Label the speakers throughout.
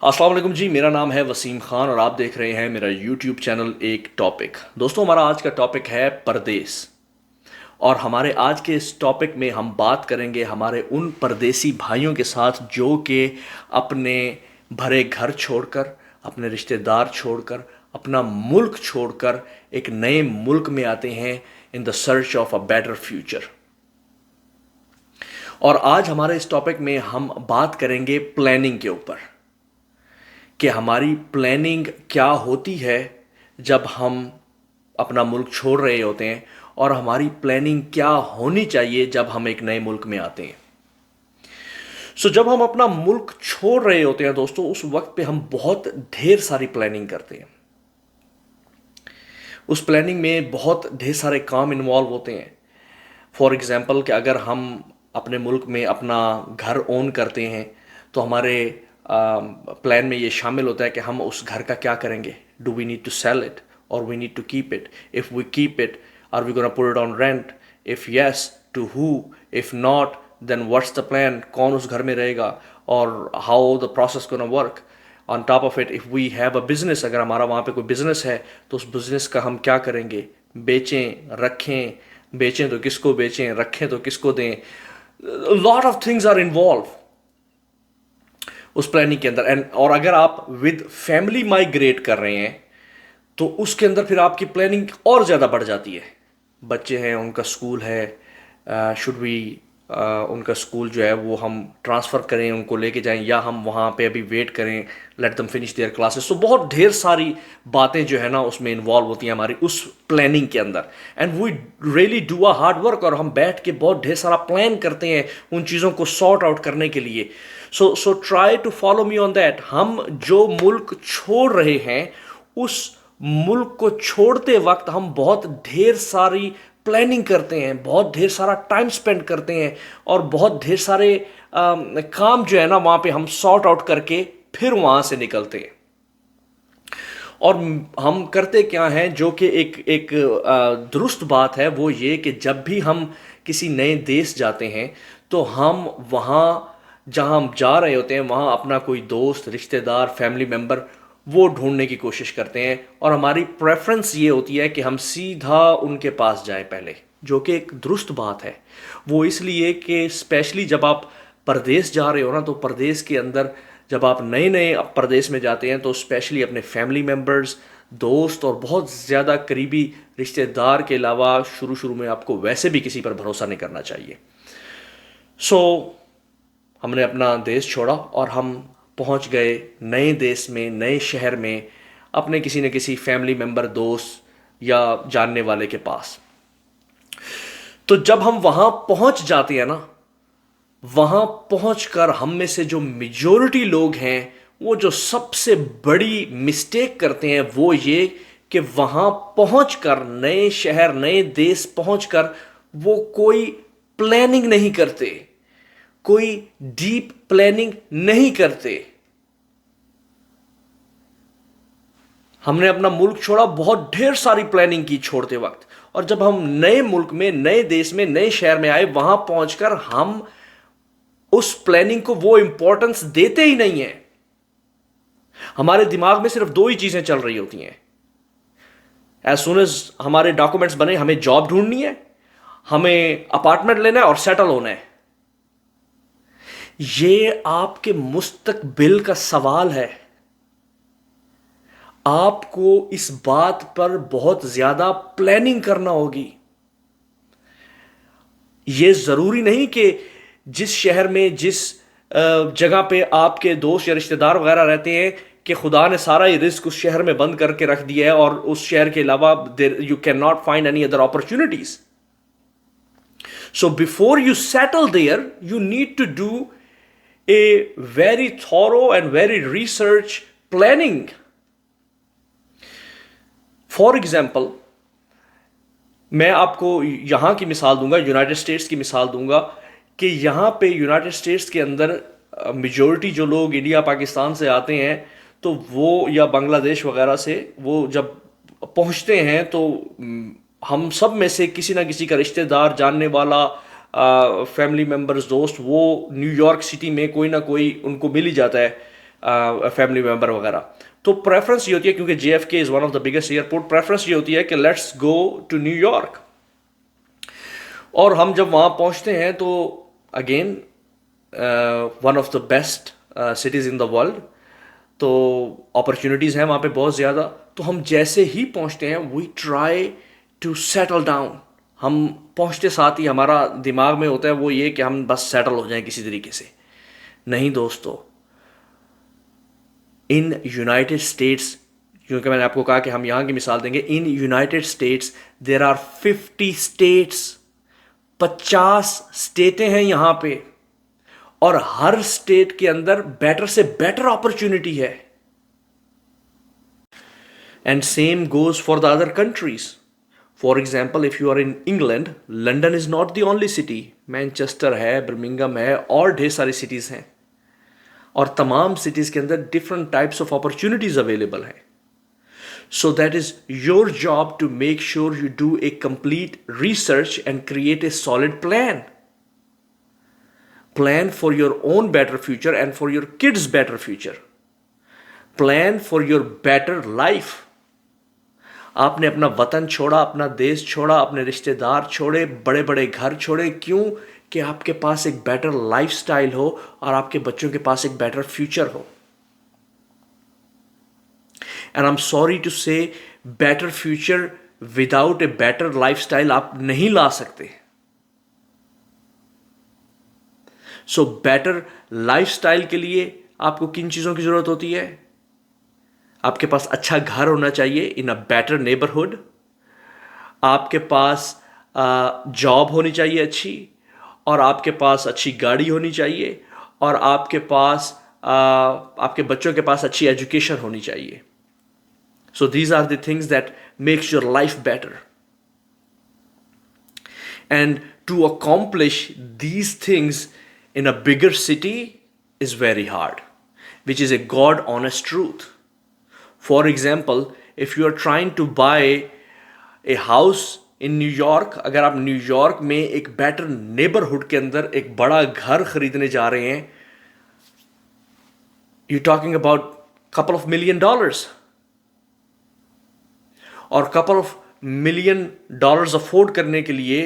Speaker 1: अस्सलाम वालेकुम जी। मेरा नाम है वसीम खान और आप देख रहे हैं मेरा यूट्यूब चैनल एक टॉपिक। दोस्तों, हमारा आज का टॉपिक है परदेस। और हमारे आज के इस टॉपिक में हम बात करेंगे हमारे उन परदेसी भाइयों के साथ जो कि अपने भरे घर छोड़कर, अपने रिश्तेदार छोड़कर, अपना मुल्क छोड़कर एक नए मुल्क में आते हैं in the search of a better future. और आज हमारे इस टॉपिक में हम बात करेंगे प्लानिंग के ऊपर कि हमारी प्लानिंग क्या होती है जब हम अपना मुल्क छोड़ रहे होते हैं और हमारी प्लानिंग क्या होनी चाहिए जब हम एक नए मुल्क में आते हैं। जब हम अपना मुल्क छोड़ रहे होते हैं दोस्तों, उस वक्त पे हम बहुत ढेर सारी प्लानिंग करते हैं। उस प्लानिंग में बहुत ढेर सारे काम इन्वॉल्व होते हैं। फॉर एग्जाम्पल कि अगर हम अपने मुल्क में अपना घर ओन करते हैं तो हमारे प्लान में ये शामिल होता है कि हम उस घर का क्या करेंगे। Do we need to sell it or we need to keep it? If we keep it, are we gonna put it on rent? If yes, to who? If not, then what's the plan? कौन उस घर में रहेगा और how the process gonna work? On top of it, if we have a business, अगर हमारा वहाँ पे कोई बिजनेस है तो उस बिजनेस का हम क्या करेंगे? बेचें, रखें? बेचें तो किसको बेचें, रखें तो किसको दें? Lot of things are involve उस प्लानिंग के अंदर। एंड और अगर आप विद फैमिली माइग्रेट कर रहे हैं तो उसके अंदर फिर आपकी प्लानिंग और ज़्यादा बढ़ जाती है। बच्चे हैं, उनका स्कूल है, शुड वी उनका स्कूल जो है वो हम ट्रांसफ़र करें, उनको लेके जाएं, या हम वहाँ पे अभी वेट करें, let them finish there classes. तो बहुत ढेर सारी बातें जो है ना उसमें इन्वॉल्व होती हैं हमारी उस प्लानिंग के अंदर। And we really do a hard work, और हम बैठ के बहुत ढेर सारा प्लान करते हैं उन चीज़ों को सॉर्ट आउट करने के लिए। So try to follow me on that. हम जो मुल्क छोड़ रहे हैं उस मुल्क को छोड़ते वक्त हम बहुत ढेर सारी प्लानिंग करते हैं, बहुत ढेर सारा टाइम स्पेंड करते हैं, और बहुत ढेर सारे काम जो है ना वहाँ पे हम सॉर्ट आउट करके फिर वहाँ से निकलते हैं। और हम करते क्या हैं जो कि एक दुरुस्त बात है, वो ये कि जब भी हम किसी नए देश जाते हैं तो हम वहाँ जहाँ हम जा रहे होते हैं वहाँ अपना कोई दोस्त, रिश्तेदार, फैमिली मेम्बर वो ढूंढने की कोशिश करते हैं। और हमारी प्रेफरेंस ये होती है कि हम सीधा उनके पास जाएं पहले, जो कि एक दुरुस्त बात है। वो इसलिए कि स्पेशली जब आप परदेश जा रहे हो ना, तो परदेश के अंदर जब आप नए नए प्रदेश में जाते हैं तो स्पेशली अपने फैमिली मेम्बर्स, दोस्त और बहुत ज़्यादा करीबी रिश्तेदार के अलावा शुरू शुरू में आपको वैसे भी किसी पर भरोसा नहीं करना चाहिए। हमने अपना देश छोड़ा और हम पहुंच गए नए देश में, नए शहर में, अपने किसी न किसी फैमिली मेम्बर, दोस्त या जानने वाले के पास। तो जब हम वहां पहुंच जाते हैं ना, वहां पहुंचकर हम में से जो मेजॉरिटी लोग हैं वो जो सबसे बड़ी मिस्टेक करते हैं वो ये कि वहां पहुंचकर, नए शहर, नए देश पहुंचकर वो कोई प्लानिंग नहीं करते, कोई डीप प्लानिंग नहीं करते। हमने अपना मुल्क छोड़ा, बहुत ढेर सारी प्लानिंग की छोड़ते वक्त, और जब हम नए मुल्क में, नए देश में, नए शहर में आए, वहां पहुंचकर हम उस प्लानिंग को वो इंपॉर्टेंस देते ही नहीं है। हमारे दिमाग में सिर्फ दो ही चीजें चल रही होती हैं। एज सुन एज हमारे डॉक्यूमेंट्स बने, हमें जॉब ढूंढनी है, हमें अपार्टमेंट लेना है और सेटल होना है। ये आपके मुस्तकबिल का सवाल है। आपको इस बात पर बहुत ज्यादा प्लानिंग करना होगी। ये जरूरी नहीं कि जिस शहर में, जिस जगह पे आपके दोस्त या रिश्तेदार वगैरह रहते हैं कि खुदा ने सारा ही रिस्क उस शहर में बंद करके रख दिया है और उस शहर के अलावा you can not find any other opportunities. So before you settle there you need to do a very thorough and very research planning. For example, मैं आपको यहाँ की मिसाल दूंगा, यूनाइटेड स्टेट्स की मिसाल दूंगा कि यहाँ पे यूनाइटेड स्टेट्स के अंदर मेजॉरिटी जो लोग इंडिया, पाकिस्तान से आते हैं तो वो, या बांग्लादेश वगैरह से, वो जब पहुँचते हैं तो हम सब में से किसी ना किसी का रिश्तेदार, जानने वाला, फैमिली मेम्बर्स, दोस्त, वो न्यूयॉर्क सिटी में कोई ना कोई उनको मिल ही जाता है। फैमिली मेम्बर वगैरह। तो प्रेफरेंस ये होती है, क्योंकि JFK is one of the biggest airport, preference ये होती है कि लेट्स गो टू न्यूयॉर्क। और हम जब वहाँ पहुँचते हैं तो again one of the best cities in the world, तो अपॉर्चुनिटीज़ हैं वहाँ पे बहुत ज़्यादा। तो हम जैसे ही पहुँचते हैं we try to settle down. हम पहुँचते साथ ही हमारा दिमाग में होता है वो ये कि हम बस सेटल हो जाएं किसी तरीके से। नहीं दोस्तों, इन यूनाइटेड स्टेट्स, क्योंकि मैंने आपको कहा कि हम यहाँ की मिसाल देंगे, in United States there are 50 states, 50 स्टेटें हैं यहाँ पे, और हर स्टेट के अंदर बेटर से बेटर अपॉर्चुनिटी है। And same goes for the other countries. For example, if you are in England, London is not the only city, Manchester है, बर्मिंघम है, और ढेर सारी सिटीज हैं, और तमाम सिटीज के अंदर different types of opportunities available है। So that is your job to make sure you do a complete research and create a solid plan. Plan for your own better future and for your kids' better future. Plan for your better life. आपने अपना वतन छोड़ा, अपना देश छोड़ा, अपने रिश्तेदार छोड़े, बड़े बड़े घर छोड़े, क्यों? कि आपके पास एक बेटर लाइफस्टाइल हो और आपके बच्चों के पास एक बेटर फ्यूचर हो। And I'm sorry to say, better future without a better lifestyle आप नहीं ला सकते। So better lifestyle के लिए आपको किन चीज़ों की ज़रूरत होती है? आपके पास अच्छा घर होना चाहिए इन अ बेटर नेबरहुड, आपके पास जॉब होनी चाहिए अच्छी, और आपके पास अच्छी गाड़ी होनी चाहिए, और आपके बच्चों के पास अच्छी एजुकेशन होनी चाहिए। So these are the things that makes your life better. And to accomplish these things in a bigger city is very hard, which is a God honest truth. For example, if you are trying to buy a house in New York, अगर आप New York में एक better neighbourhood के अंदर एक बड़ा घर खरीदने जा रहे हैं, you're talking about couple of $1 million, और couple of $1 million अफोर्ड करने के लिए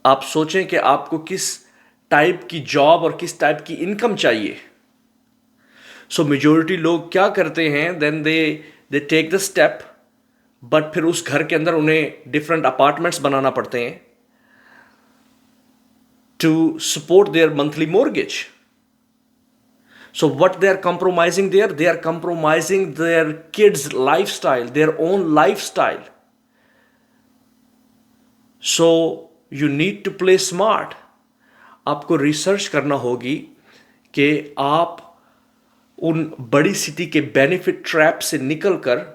Speaker 1: आप सोचें कि आपको किस टाइप की जॉब और किस टाइप की इनकम चाहिए। सो मेजॉरिटी लोग क्या करते हैं, then they take the step, but फिर उस घर के अंदर उन्हें डिफरेंट अपार्टमेंट्स बनाना पड़ते हैं to support their monthly mortgage. So what they are compromising there? They are compromising their kids' lifestyle, their own lifestyle. So you need to play smart. आपको रिसर्च करना होगी कि आप उन बड़ी सिटी के बेनिफिट ट्रैप से निकलकर,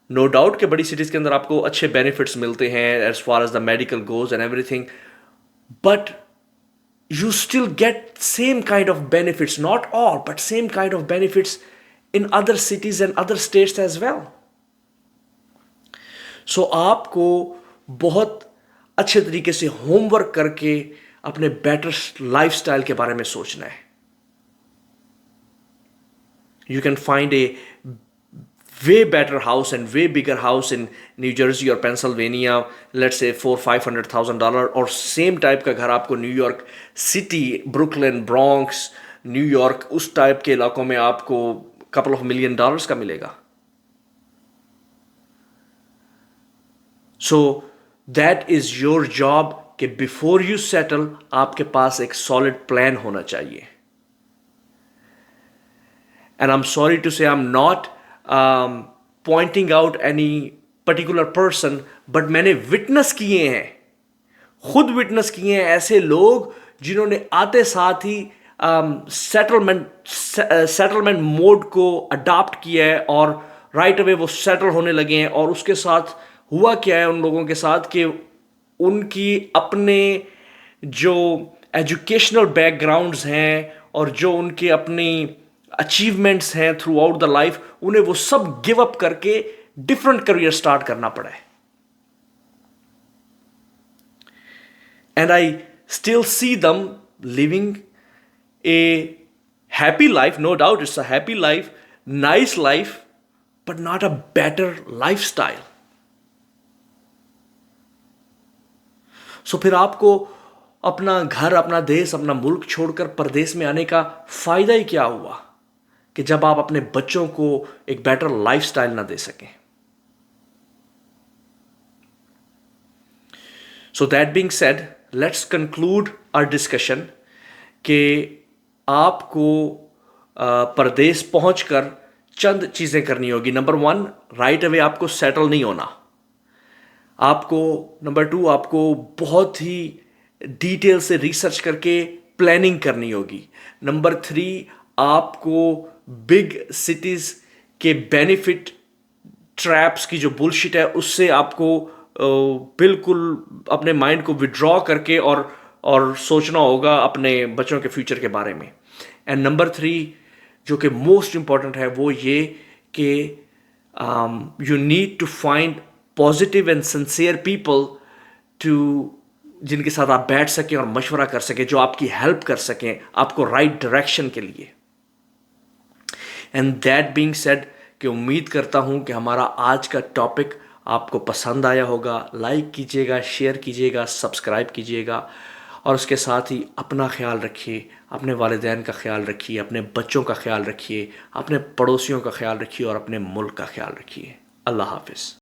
Speaker 1: नो डाउट कि बड़ी सिटीज के अंदर आपको अच्छे बेनिफिट्स मिलते हैं as far as the medical goes and everything, but you still get same kind of benefits, not all, but same kind of benefits in other cities and other states as well. So आपको बहुत अच्छे तरीके से homework करके अपने better lifestyle के बारे में सोचना है। You can find a way better house and way bigger house in New Jersey or Pennsylvania, let's say $400,000-500,000, और सेम टाइप का घर आपको New York city, Brooklyn, Bronx, New York, उस टाइप के इलाकों में आपको couple of $1 million का मिलेगा। So that is your job कि before you settle आपके पास एक solid plan होना चाहिए। And I'm sorry to say I'm not pointing out any particular person, but मैंने विटनेस किए हैं, खुद विटनेस किए हैं ऐसे लोग जिन्होंने आते साथ ही सेटलमेंट मोड को अडॉप्ट किया है और राइट अवे वो सेटल होने लगे हैं। और उसके साथ हुआ क्या है उन लोगों के साथ कि उनकी अपने जो एजुकेशनल बैकग्राउंड्स हैं और जो उनके अपनी अचीवमेंट्स हैं थ्रू आउट द लाइफ, उन्हें वो सब गिव अप करके डिफरेंट करियर स्टार्ट करना पड़ा है। एंड आई स्टिल सी दम living A Happy life, no doubt, it's a happy life, nice life, but not a better lifestyle. सो फिर आपको अपना घर, अपना देश, अपना मुल्क छोड़कर परदेश में आने का फायदा ही क्या हुआ कि जब आप अपने बच्चों को एक बेटर लाइफस्टाइल ना दे सकें. So that being said, let's conclude our discussion कि आपको परदेश पहुंचकर चंद चीजें करनी होगी. नंबर 1, राइट अवे आपको सेटल नहीं होना. आपको नंबर 2, आपको बहुत ही डिटेल से रिसर्च करके प्लानिंग करनी होगी. नंबर 3, आपको बिग सिटीज के बेनिफिट ट्रैप्स की जो बुलशिट है उससे आपको बिल्कुल अपने माइंड को विड्रॉ करके और सोचना होगा अपने बच्चों के फ्यूचर के बारे में. एंड नंबर 3 जो कि मोस्ट इंपॉर्टेंट है वो ये कि you need to find positive and sincere people to जिनके साथ आप बैठ सकें और मशवरा कर सकें, जो आपकी हेल्प कर सकें आपको राइट डायरेक्शन के लिए. एंड दैट बीइंग सेड, कि उम्मीद करता हूं कि हमारा आज का टॉपिक आपको पसंद आया होगा. लाइक कीजिएगा, शेयर कीजिएगा, सब्सक्राइब कीजिएगा और उसके साथ ही अपना ख्याल रखिए, अपने वालिदैन का ख्याल रखिए, अपने बच्चों का ख्याल रखिए, अपने पड़ोसियों का ख्याल रखिए और अपने मुल्क का ख्याल रखिए. अल्लाह हाफिज़.